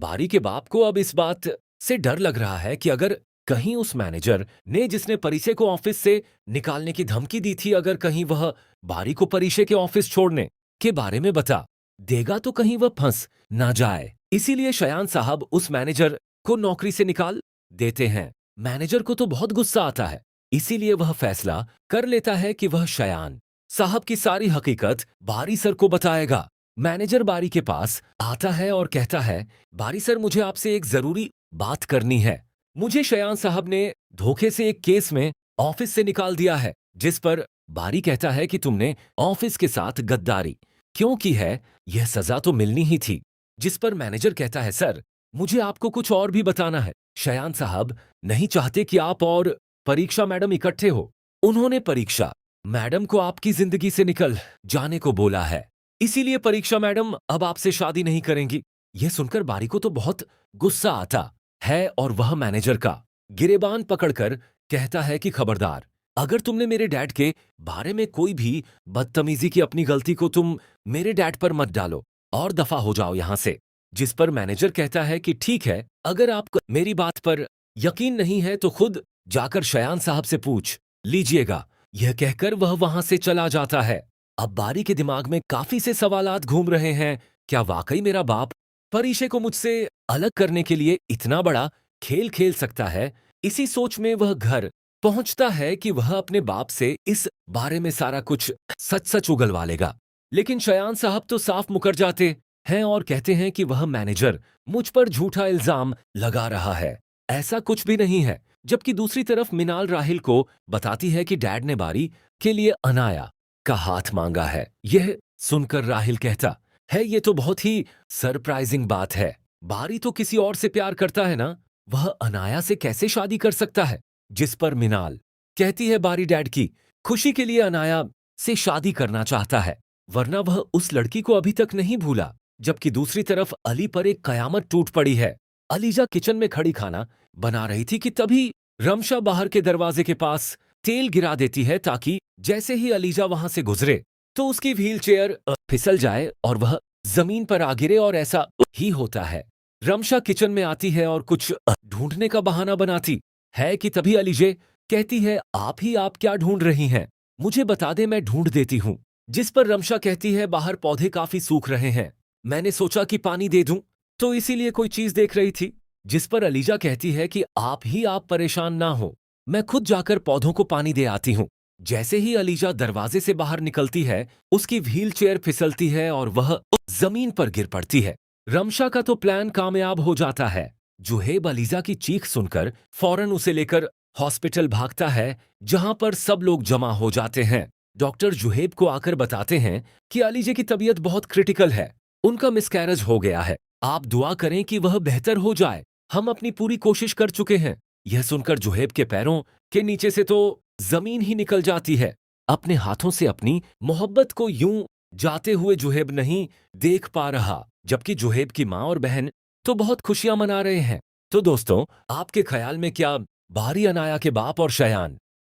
बारी के बाप को अब इस बात से डर लग रहा है कि अगर कहीं उस मैनेजर ने जिसने परिचय को ऑफिस से निकालने की धमकी दी थी, अगर कहीं वह बारी को परिचय के ऑफिस छोड़ने के बारे में बता देगा तो कहीं वह फंस ना जाए। इसीलिए शयान साहब उस मैनेजर को नौकरी से निकाल देते हैं। मैनेजर को तो बहुत गुस्सा आता है, इसीलिए वह फैसला कर लेता है कि वह शयान साहब की सारी हकीकत बारी सर को बताएगा। मैनेजर बारी के पास आता है और कहता है, बारी सर, मुझे आपसे एक जरूरी बात करनी है। मुझे शयान साहब ने धोखे से एक केस में ऑफिस से निकाल दिया है। जिस पर बारी कहता है कि तुमने ऑफिस के साथ गद्दारी क्यों की है, यह सजा तो मिलनी ही थी। जिस पर मैनेजर कहता है, सर, मुझे आपको कुछ और भी बताना है। शयान साहब नहीं चाहते कि आप और परीक्षा मैडम इकट्ठे हो। उन्होंने परीक्षा मैडम को आपकी जिंदगी से निकल जाने को बोला है, इसीलिए परीक्षा मैडम अब आपसे शादी नहीं करेंगी। यह सुनकर बारी को तो बहुत गुस्सा आता है और वह मैनेजर का गिरेबान पकड़कर कहता है कि खबरदार, अगर तुमने मेरे डैड के बारे में कोई भी बदतमीजी की, अपनी गलती को तुम मेरे डैड पर मत डालो और दफा हो जाओ यहां से। जिस पर मैनेजर कहता है कि ठीक है, अगर आपको मेरी बात पर यकीन नहीं है तो खुद जाकर शयान साहब से पूछ लीजिएगा। यह कहकर वह वहां से चला जाता है। अब बारी के दिमाग में काफी से सवालात घूम रहे हैं। क्या वाकई मेरा बाप परिशे को मुझसे अलग करने के लिए इतना बड़ा खेल खेल सकता है? इसी सोच में वह घर पहुंचता है कि वह अपने बाप से इस बारे में सारा कुछ सच सच उगलवा लेगा। लेकिन शयान साहब तो साफ मुकर जाते हैं और कहते हैं कि वह मैनेजर मुझ पर झूठा इल्जाम लगा रहा है, ऐसा कुछ भी नहीं है। जबकि दूसरी तरफ मिनाल राहिल को बताती है कि डैड ने बारी के लिए अनाया का हाथ मांगा है। यह सुनकर राहिल कहता है, यह तो बहुत ही सरप्राइजिंग बात है। बारी तो किसी और से प्यार करता है ना, वह अनाया से कैसे शादी कर सकता है? जिस पर मिनाल कहती है, बारी डैड की खुशी के लिए अनाया से शादी करना चाहता है, वरना वह उस लड़की को अभी तक नहीं भूला। जबकि दूसरी तरफ अली पर एक कयामत टूट पड़ी है। अलीजा किचन में खड़ी खाना बना रही थी कि तभी रमशा बाहर के दरवाजे के पास तेल गिरा देती है, ताकि जैसे ही अलीजा वहां से गुजरे तो उसकी व्हील चेयर फिसल जाए और वह जमीन पर आ गिरे। और ऐसा ही होता है। रमशा किचन में आती है और कुछ ढूंढने का बहाना बनाती है कि तभी अलीजे कहती है, आप क्या ढूंढ रही हैं? मुझे बता दे, मैं ढूंढ देती हूँ। जिस पर रमशा कहती है, बाहर पौधे काफी सूख रहे हैं, मैंने सोचा कि पानी दे दूं, तो इसीलिए कोई चीज देख रही थी। जिस पर अलीजा कहती है कि आप परेशान ना हो, मैं खुद जाकर पौधों को पानी दे आती हूँ। जैसे ही अलीजा दरवाजे से बाहर निकलती है, उसकी व्हील चेयर फिसलती है और वह जमीन पर गिर पड़ती है। रमशा का तो प्लान कामयाब हो जाता है। जुहेब अलीजा की चीख सुनकर फौरन उसे लेकर हॉस्पिटल भागता है, जहां पर सब लोग जमा हो जाते हैं। डॉक्टर जुहेब को आकर बताते हैं कि अलीजे की तबीयत बहुत क्रिटिकल है, उनका मिसकैरेज हो गया है। आप दुआ करें कि वह बेहतर हो जाए, हम अपनी पूरी कोशिश कर चुके हैं। यह सुनकर जुहेब के पैरों के नीचे से तो जमीन ही निकल जाती है। अपने हाथों से अपनी मोहब्बत को यूं जाते हुए जुहेब नहीं देख पा रहा, जबकि जुहेब की माँ और बहन तो बहुत खुशियां मना रहे हैं। तो दोस्तों, आपके ख्याल में क्या बारी अनाया के बाप और शयान